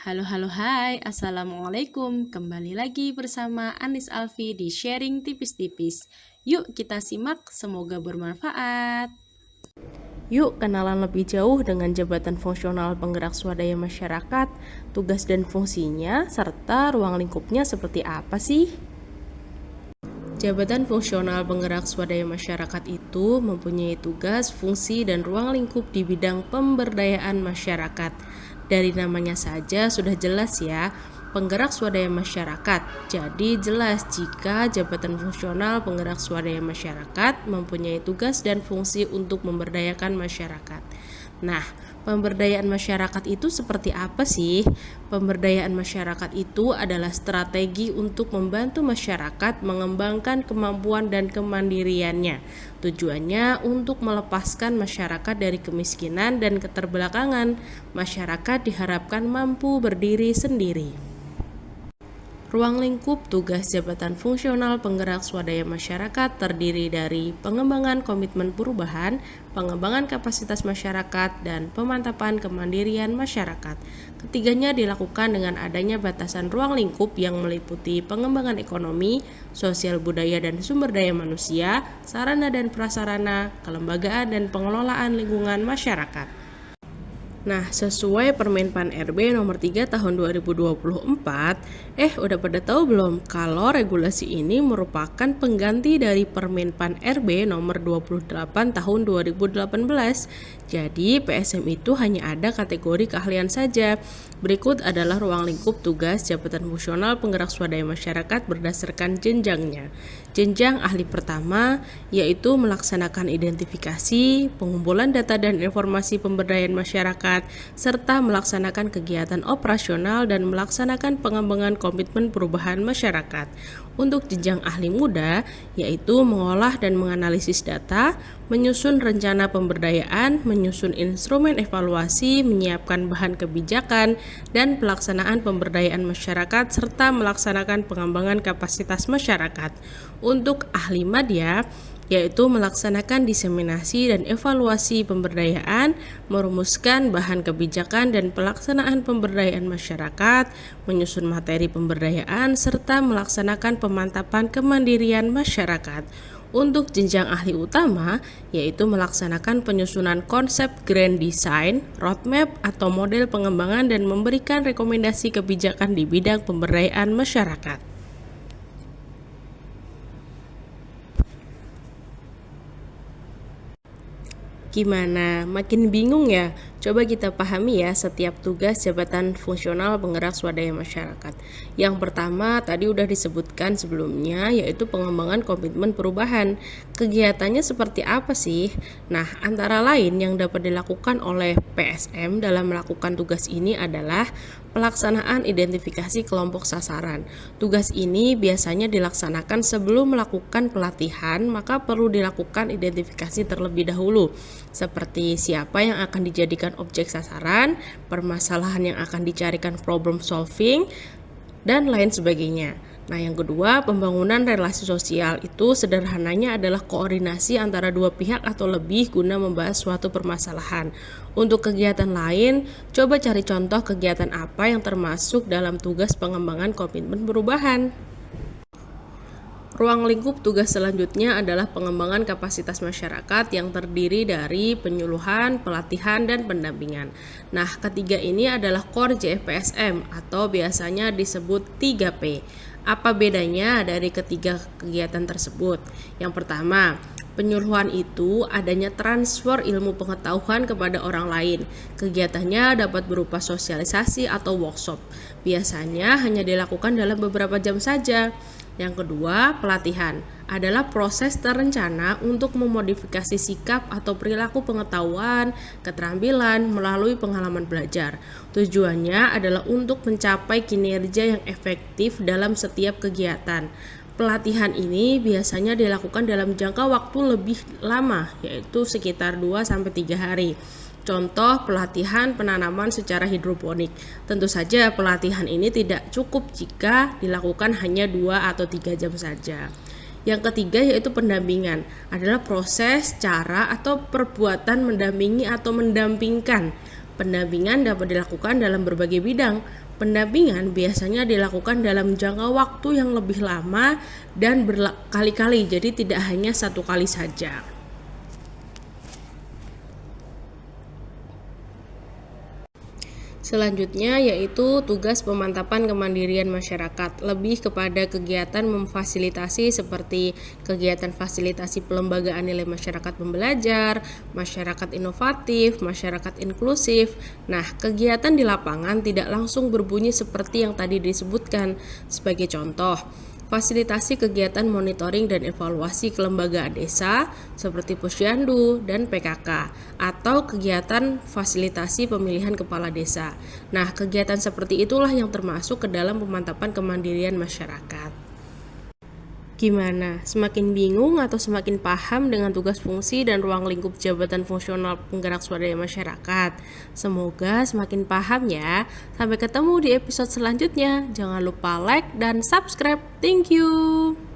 Halo, halo, hai, assalamualaikum. Kembali lagi bersama Anis Alfi di Sharing Tipis-Tipis. Yuk kita simak, semoga bermanfaat. Yuk kenalan lebih jauh dengan jabatan fungsional penggerak swadaya masyarakat, tugas dan fungsinya, serta ruang lingkupnya seperti apa sih? Jabatan fungsional penggerak swadaya masyarakat itu mempunyai tugas, fungsi, dan ruang lingkup di bidang pemberdayaan masyarakat. Dari namanya saja sudah jelas ya, penggerak swadaya masyarakat. Jadi jelas jika jabatan fungsional penggerak swadaya masyarakat mempunyai tugas dan fungsi untuk memberdayakan masyarakat. Nah, pemberdayaan masyarakat itu seperti apa sih? Pemberdayaan masyarakat itu adalah strategi untuk membantu masyarakat mengembangkan kemampuan dan kemandiriannya. Tujuannya untuk melepaskan masyarakat dari kemiskinan dan keterbelakangan. Masyarakat diharapkan mampu berdiri sendiri. Ruang lingkup tugas jabatan fungsional penggerak swadaya masyarakat terdiri dari pengembangan komitmen perubahan, pengembangan kapasitas masyarakat, dan pemantapan kemandirian masyarakat. Ketiganya dilakukan dengan adanya batasan ruang lingkup yang meliputi pengembangan ekonomi, sosial budaya dan sumber daya manusia, sarana dan prasarana, kelembagaan dan pengelolaan lingkungan masyarakat. Nah, sesuai Permenpan RB nomor 3 tahun 2024, udah pada tahu belum kalau regulasi ini merupakan pengganti dari Permenpan RB nomor 28 tahun 2018. Jadi, PSM itu hanya ada kategori keahlian saja. Berikut adalah ruang lingkup tugas jabatan fungsional penggerak swadaya masyarakat berdasarkan jenjangnya. Jenjang ahli pertama yaitu melaksanakan identifikasi, pengumpulan data dan informasi pemberdayaan masyarakat, serta melaksanakan kegiatan operasional dan melaksanakan pengembangan komitmen perubahan masyarakat. Untuk jenjang ahli muda yaitu mengolah dan menganalisis data, menyusun rencana pemberdayaan, menyusun instrumen evaluasi, menyiapkan bahan kebijakan, dan pelaksanaan pemberdayaan masyarakat serta melaksanakan pengembangan kapasitas masyarakat. Untuk ahli madya yaitu melaksanakan diseminasi dan evaluasi pemberdayaan, merumuskan bahan kebijakan dan pelaksanaan pemberdayaan masyarakat, menyusun materi pemberdayaan, serta melaksanakan pemantapan kemandirian masyarakat. Untuk jenjang ahli utama, yaitu melaksanakan penyusunan konsep grand design, roadmap atau model pengembangan dan memberikan rekomendasi kebijakan di bidang pemberdayaan masyarakat. Gimana? Makin bingung ya? Coba kita pahami ya setiap tugas jabatan fungsional penggerak swadaya masyarakat. Yang pertama tadi udah disebutkan sebelumnya yaitu pengembangan komitmen perubahan. Kegiatannya seperti apa sih? Nah, antara lain yang dapat dilakukan oleh PSM dalam melakukan tugas ini adalah pelaksanaan identifikasi kelompok sasaran. Tugas ini biasanya dilaksanakan sebelum melakukan pelatihan, maka perlu dilakukan identifikasi terlebih dahulu, seperti siapa yang akan dijadikan objek sasaran, permasalahan yang akan dicarikan problem solving, dan lain sebagainya. Nah, yang kedua, pembangunan relasi sosial itu sederhananya adalah koordinasi antara dua pihak atau lebih guna membahas suatu permasalahan. Untuk kegiatan lain, coba cari contoh kegiatan apa yang termasuk dalam tugas pengembangan komitmen perubahan. Ruang lingkup tugas selanjutnya adalah pengembangan kapasitas masyarakat yang terdiri dari penyuluhan, pelatihan, dan pendampingan. Nah, ketiga ini adalah core JFPSM atau biasanya disebut 3P. Apa bedanya dari ketiga kegiatan tersebut? Yang pertama, penyuluhan itu adanya transfer ilmu pengetahuan kepada orang lain. Kegiatannya dapat berupa sosialisasi atau workshop. Biasanya hanya dilakukan dalam beberapa jam saja. Yang kedua, pelatihan adalah proses terencana untuk memodifikasi sikap atau perilaku pengetahuan, keterampilan melalui pengalaman belajar. Tujuannya adalah untuk mencapai kinerja yang efektif dalam setiap kegiatan. Pelatihan ini biasanya dilakukan dalam jangka waktu lebih lama, yaitu sekitar 2-3 hari. Contoh pelatihan penanaman secara hidroponik. Tentu saja pelatihan ini tidak cukup jika dilakukan hanya 2-3 jam saja. Yang ketiga yaitu pendampingan, adalah proses, cara, atau perbuatan mendampingi atau mendampingkan. Pendampingan dapat dilakukan dalam berbagai bidang. Pendampingan biasanya dilakukan dalam jangka waktu yang lebih lama dan berkali-kali, jadi tidak hanya satu kali saja. Selanjutnya yaitu tugas pemantapan kemandirian masyarakat, lebih kepada kegiatan memfasilitasi seperti kegiatan fasilitasi pelembagaan nilai masyarakat pembelajar, masyarakat inovatif, masyarakat inklusif. Nah, kegiatan di lapangan tidak langsung berbunyi seperti yang tadi disebutkan. Sebagai contoh, fasilitasi kegiatan monitoring dan evaluasi kelembagaan desa seperti Posyandu dan PKK, atau kegiatan fasilitasi pemilihan kepala desa. Nah, kegiatan seperti itulah yang termasuk ke dalam pemantapan kemandirian masyarakat. Gimana? Semakin bingung atau semakin paham dengan tugas fungsi dan ruang lingkup jabatan fungsional penggerak swadaya masyarakat? Semoga semakin paham ya. Sampai ketemu di episode selanjutnya. Jangan lupa like dan subscribe. Thank you.